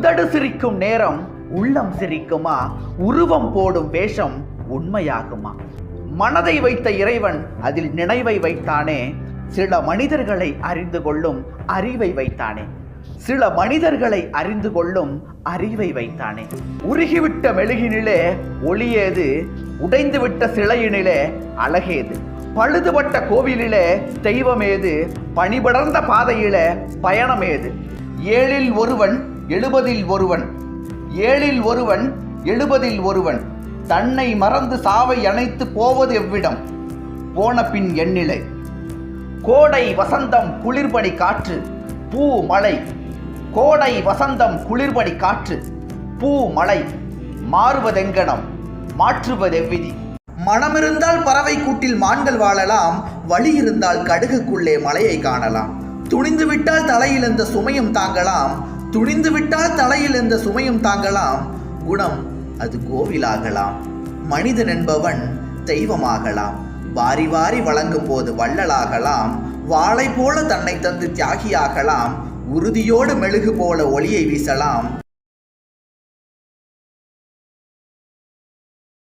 உதடு சிரிக்கும் நேரம் உள்ளம் சிரிக்குமா? உருவம் போடும் வேஷம் உண்மையாகுமா? மனதை வைத்த இறைவன் அதில் நினைவை வைத்தானே, சில மனிதர்களை அறிந்து கொள்ளும் அறிவை வைத்தானே. சில மனிதர்களை அறிந்து கொள்ளும் அறிவை வைத்தானே. உருகிவிட்ட மெழுகினிலே ஒளியேது, உடைந்துவிட்ட சிலையினிலே அழகேது. பழுதுபட்ட கோவிலிலே தெய்வமேது, பணிபடர்ந்த பாதையிலே பயணமேது. ஏழில் ஒருவன் 70 ஒருவன், ஏழில் ஒருவன் 70 ஒருவன். தன்னை மறந்து சாவை அணைத்து போவது எவ்விடம்? போன பின் எண்ணிலை. கோடை வசந்தம் குளிர்பனி காற்று பூ மழை. கோடை வசந்தம் குளிர்பனி காற்று பூ மழை. மாறுவதெங்கனம் மாற்றுவதெவ்விதி? மனமிருந்தால் பறவை கூட்டில் மான்கள் வாழலாம், வழி இருந்தால் கடுகுக்குள்ளே மலையை காணலாம். துணிந்து விட்டால் தலையில் இந்த சுமையும் தாங்கலாம், துணிந்து விட்டால் தலையில் இந்த சுமையும் தாங்கலாம். குணம் அது கோவிலாகலாம், மனிதன் என்பவன் தெய்வமாகலாம். வாரி வாரி வழங்கும் போது வள்ளலாகலாம், வாளை போல தன்னை தந்து தியாகியாகலாம். உறுதியோடு மெழுகு போல ஒளியை வீசலாம்.